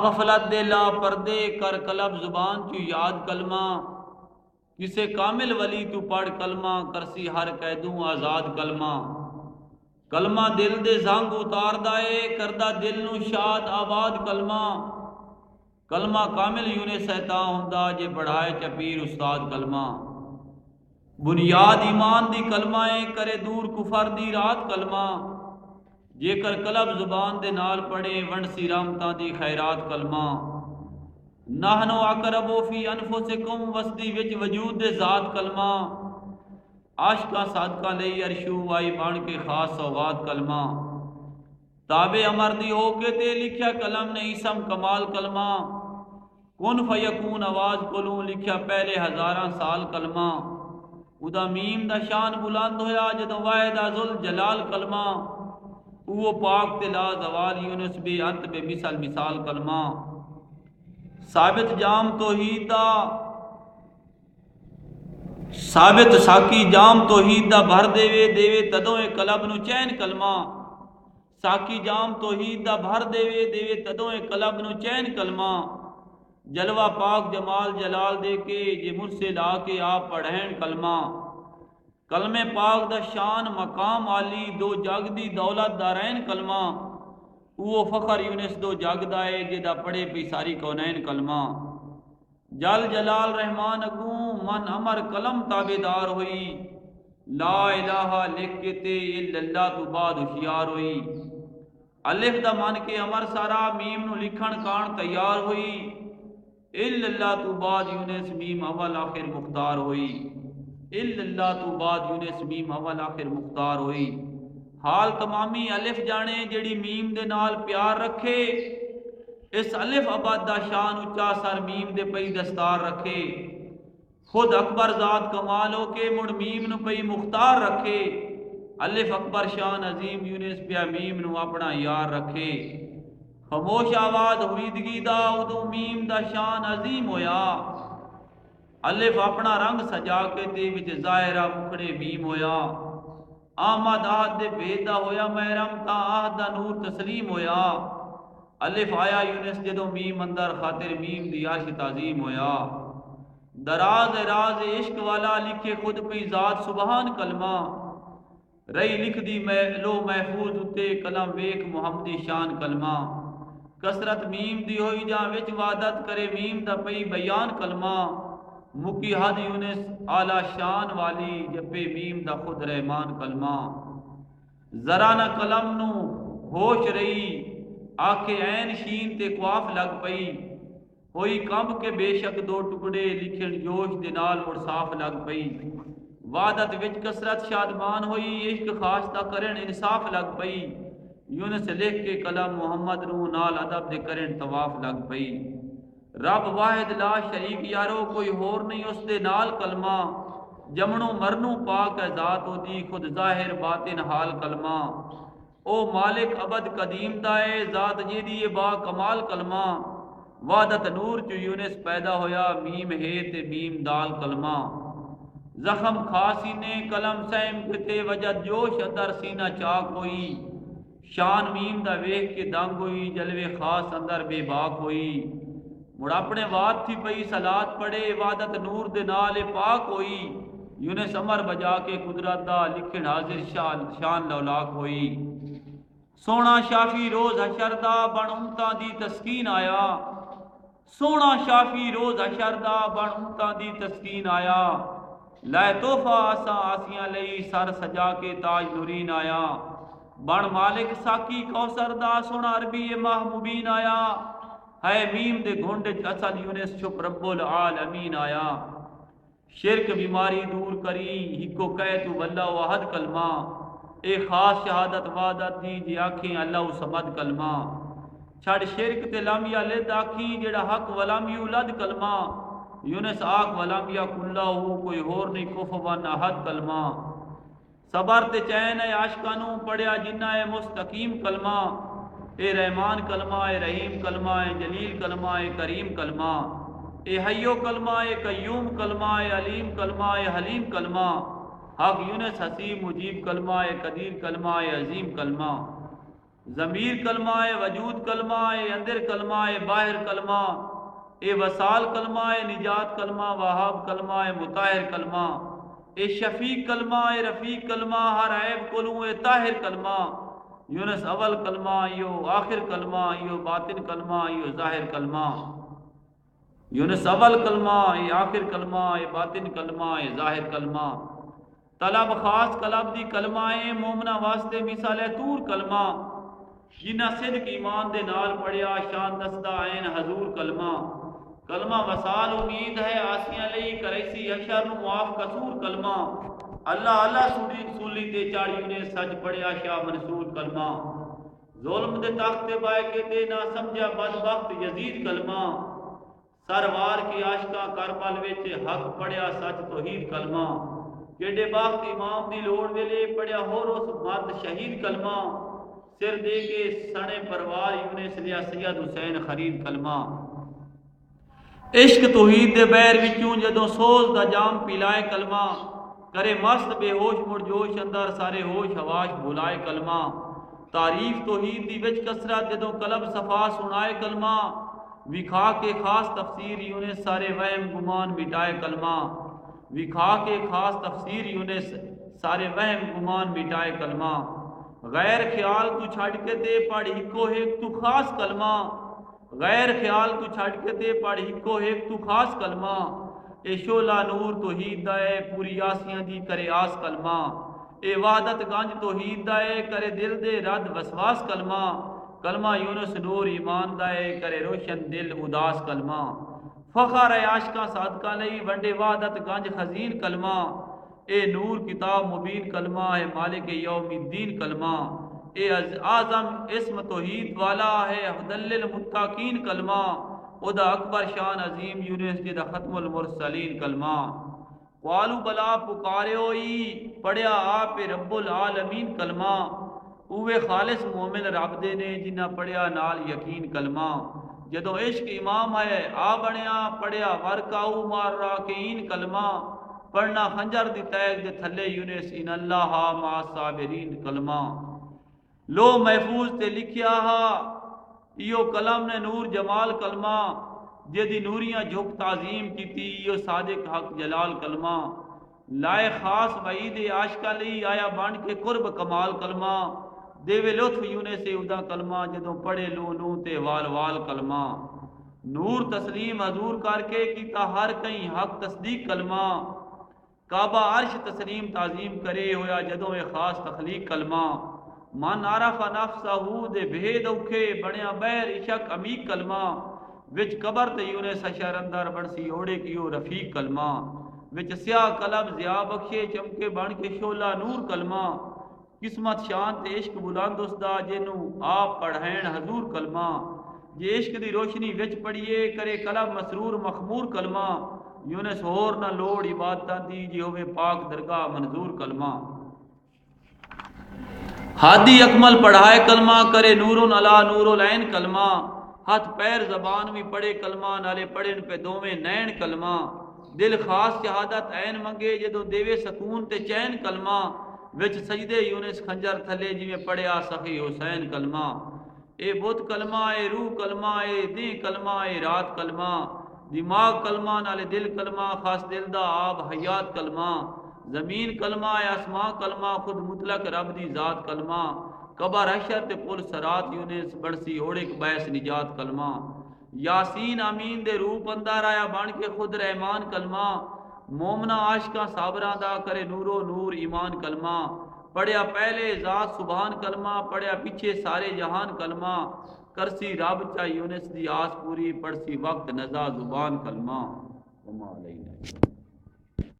غفلت دے لا پردے کر قلب زبان چو یاد کلمہ، کسے کامل ولی تو پڑھ کلمہ، کرسی ہر قیدوں آزاد کلمہ۔ کلمہ دل دے زنگ اتار دائے، کردہ دل نو شاد آباد کلمہ۔ کلمہ کامل یونس سیتاں ہوندا، جے پڑھائے چپیر استاد کلمہ۔ بنیاد ایمان دی کلمہ ہے، کرے دور کفر دی رات کلمہ۔ جے کر قلب زبان دے نال پڑھے، ونڈسی رحمتاں دی خیرات کلمہ۔ نحنو اقرب فی انفسکم، وسدی وچ وجود دے ذات کلمہ۔ عاشقاں صادقاں لئی عرشو آئی بن کے خاص سوغات کلمہ۔ تابع امر دی ہو کے تے لکھیا قلم نے اسم کمال کلمہ۔ کن فیکون آواز کولوں لکھیا پہلے ہزاراں سال کلمہ۔ ادا میم دا شان بلند ہویا جدوں واحد ذل جلال کلمہ۔ او پاک تے لا زوال یونس بے انت بے مثل مثال کلمہ۔ ثابت جام توحید دا، ثابت ساکی جام توحید دا بھر دیوے دیوے تدوں اے قلب نو چین کلمہ۔ ساکی جام توحید دا بھر دیوے دیوے تدوں اے قلب نو چین کلمہ۔ جلوہ پاک جمال جلال دے کے جے مرسے لا کے آپ پڑھین کلمہ۔ کلمہ پاک دا شان مقام عالی، دو جگ دی دولت دارین کلمہ۔ او فخر یونس دو جگ دائے جدا پڑھے پی ساری کونین کلمہ۔ جل جلال رحمان اگوں من امر قلم تابدار ہوئی، لا الہ لکھ کے تے الا اللہ تو بعد ہوشیار ہوئی۔ الف دا من کے امر سارا، میم نو لکھن کان تیار ہوئی، الا اللہ تو بعد یونس میم اول آخر مختار ہوئی۔ الا اللہ تو بعد یونس میم اول آخر مختار ہوئی۔ حال تمامی الف جانے جڑی میم دے نال پیار رکھے، اس الف ابد دا شان اچا سر میم دے پئی دستار رکھے۔ خود اکبر ذات کمال ہو کے مڑ میم نو پئی مختار رکھے۔ الف اکبر شان عظیم یونس پیا میم نو اپنا یار رکھے۔ خاموش آواز ہویدگی دا ادو میم دا شان عظیم ہویا۔ الف اپنا رنگ سجا کے تے وچ ظاہرہ مکھڑے میم ہویا۔ آمد آہد دے بھیدا ہویا محرم تا آہد دا نور تسلیم ہویا۔ الف آیا یونس جدو میم اندر خاطر میم دی عرش تعظیم ہویا۔ دراز راز عشق والا لکھے خود پی ذات سبحان کلمہ۔ رہی لکھ دی لو محفوظ اتے قلم ویک محمدی شان کلمہ۔ کسرت میم دی ہوئی جاں وچ وعدت کرے میم دا پئی بیان کلمہ۔ مکی حد یونس اعلی شان والی جپے میم دا خود رحمان کلمہ۔ ذرا نہ قلم نو ہوش رہی، آکھے عین شین تے قواف لگ پئی۔ ہوئی کمب کے بے شک دو ٹکڑے لکھن جوش دے نال مڑ صاف لگ پئی۔ وعدت وچ کسرت شادمان ہوئی، عشق خاصتا کرن انصاف لگ پئی۔ یونس لکھ کے قلم محمد نو نال ادب دے کرن طواف لگ پئی۔ رب واحد لا شریک یارو کوئی ہور نہیں اس دے نال کلمہ۔ جمنو مرنو پاک ہے ذات او دی خود ظاہر باطن حال کلمہ۔ او مالک ابد قدیم دائے ذات جیدی با کمال کلمہ۔ وحدت نور چو یونس پیدا ہویا، میم ہے تے میم دال کلمہ۔ زخم کھا سینے قلم سہم کتے وجد جوش اندر سینہ چاک ہوئی۔ شان میم دا ویکھ کے دنگ ہوئی، جلوے خاص اندر بے باک ہوئی۔ مڑ اپنے وات تھی پئی صلات پڑے، وحدت نور دے نال پاک ہوئی۔ یونس امر بجا کے قدرت دا لکھن حاضر شان لولاک ہوئی۔ سونا شافی روز حشر دا بن امتاں دی تسکین آیا۔ سونا شافی روز حشر دا بن امتاں دی تسکین آیا۔ لائے توفہ آساں آسیاں لئی سر سجا کے تاج نورین آیا۔ بن مالک ساکی کوثر دا سونا عربی ماہ مبین آیا۔ ہے میم دے گھنڈ اصل یونس چھپ رب العالمین آیا۔ شرک بیماری دور کری ہکو کہہ تو واللہ واحد کلمہ۔ اے خاص شہادت وعدت دی جی آکھیں اللہ صمد کلمہ۔ چھڑ شرک تے لم یلد آکھیں جڑا حق ولم یولد کلمہ۔ یونس آکھ ولم یکن لہ کوئی ہور نہیں کفوا احد کلمہ۔ صبر تے چین اے عاشقانوں پڑھیا جنہ اے مستقیم کلمہ۔ اے رحمان کلمہ، اے رحیم کلمہ، اے جلیل کلمہ، اے کریم کلمہ۔ اے حیو کلمہ، اے قیوم کلمہ، اے علیم کلمہ، اے حلیم کلمہ۔ حق یونس حسیب مجیب کلمہ، اے قدیر کلمہ، اے عظیم کلمہ۔ ضمیر کلمہ ہے، وجود کلمہ ہے، اندر کلمہ ہے، باہر کلمہ، اے وصال کلمہ ہے، نجات کلمہ، وہاب کلمہ ہے، مطہر کلمہ، اے شفیق کلمہ ہے، رفیق کلمہ، ہر عیب کلوں اے طاہر کلمہ، یونس اول کلمہ ایو آخر کلمہ ایو باطن کلمہ ایو ظاہر کلمہ، یونس اول کلمہ اے آخر کلمہ اے باطن کلمہ اے ظاہر کلمہ، طلب خاص کلب دی کلمہ اے مومنہ واسطے مثال طور کلمہ، جنہ صدق ایمان دے نال پڑھیا شان دستہ عین حضور کلمہ، کلمہ وصال امید ہے آسیاں لئی کریسی اشر نو معاف قصور کلمہ، اللہ اللہ سولی تے چاڑیوں نے سچ پڑھیا شاہ منصور کلمہ، ظلم دے تخت بائے کے تے نہ سمجھا بدبخت یزید کلمہ، سروار کی عاشقاں کربل وچ حق پڑھیا سچ توحید کلمہ، کیڈے بخت امام دی لوڑ ویلے پڑھیا ہور اس مرد شہید کلمہ، سر دے کے سنے پروار یونس لیا سید حسین خرید کلمہ، عشق توحید دے بیر وچوں جدوں سوز دا جام پلائے کلمہ، کرے مست بے ہوش مڑ جوش اندر سارے ہوش حواش بھلائے کلمہ، تعریف توحید دی وچ کسرت جدوں قلب صفا سنائے کلمہ، وکھا کے خاص تفسیر یونس سارے وہم گمان مٹائے کلمہ، وکھا کے خاص تفسیر یونس سارے وہم گمان مٹائے کلمہ، غیر خیال تو چھڑ کے تے پڑھ ہکو ایک تو خاص کلمہ، غیر خیال تو چھڑ کے تے پڑھ ہکو ایک تو خاص کلمہ، اے شولہ نور توحید دا اے پوری آسیاں دی کرے آس کلمہ، اے وحدت گنج توحید دا اے کرے دل دے رد وسواس کلمہ، کلمہ یونس نور ایمان دا اے کرے روشن دل اداس کلمہ، فخر اے عاشقاں صادقاں لئی ونڈے وحدت گنج خزین کلمہ، اے نور کتاب مبین کلمہ ہے مالک یوم الدین کلمہ، اے اعظم اسم توحید والا ہے مدلل متقین کلمہ، ادا اکبر شان عظیم یونس جدا ختم المرسلین کلمہ، قالو بلا پکارے ہوئی پڑھیا آپ رب العالمین کلمہ، اوے خالص مومن رب دے نے جنہ پڑھیا نال یقین کلمہ، جدوں عشق امام ہے آ بنیا پڑھیا ورکاؤ مار راکین کلمہ، پڑھنا خنجر دی تیگ دے تھلے یونس ان اللہ مع الصابرین کلمہ، لو محفوظ تے لکھیا ہا ایو قلم نے نور جمال کلمہ، جدی نوریاں جھک تعظیم کیتی ایو صادق حق جلال کلمہ، لائے خاص وعید عاشقاں لئی آیا بن کے قرب کمال کلمہ، دیوے لطف یونس ادا کلمہ جدوں پڑھے لو نو تے وال وال کلمہ، نور تسلیم حضور کر کے کیتا ہر کہیں حق تصدیق کلمہ، کعبہ عرش تسلیم تعظیم کرے ہویا جدوں اے خاص تخلیق کلمہ، من عرف نفسہ دے بھید اوکھے بنیا بہر عشق عمیق کلمہ، وچ قبر تے یونس حشر اندر بڑسی اوڑے کیو رفیق کلمہ، وچ سیاہ قلب ضیا بخشے چمکے بن کے شولہ نور کلمہ، قسمت شان تے عشق بلند اسدا جنوں آپ پڑھین حضور کلمہ، جے عشق دی روشنی وچ پڑھیے کرے قلب مسرور مخمور کلمہ، یونس ہور نہ لوڑ عبادتاں دی جے ہوے پاک درگاہ منظور کلمہ، ہادی اکمل پڑھائے کلمہ کرے نورن علا نور العین کلمہ، ہاتھ پیر زبان بھی پڑھے کلمہ نالے پڑھن پہ دوویں نین کلمہ، دل خاص شہادت عین منگے جدوں دیوے سکون تے چین کلمہ، وچ سجدے یونس خنجر تھلے جویں پڑھیا سخی حسین کلمہ، اے بت کلمہ اے روح کلمہ اے دیں کلمہ اے رات کلمہ، دماغ کلمہ نالے دل کلمہ خاص دل دا آب حیات کلمہ، زمین کلمہ اے آسمان کلمہ خود مطلق رب دی ذات کلمہ، قبر حشر تے پل سرات یونس بڑسی اوڑے باعث نجات کلمہ، یاسین امین دے روپ اندر آیا بن کے خود رحمان کلمہ، مومنہ عاشقاں صابراں دا کرے نورو نور ایمان کلمہ، پڑھیا پہلے ذات سبحان کلمہ پڑھیا پیچھے سارے جہان کلمہ، کرسی رب چا یونس دی آس پوری پڑسی وقت نزا زبان کلمہ، وما علینا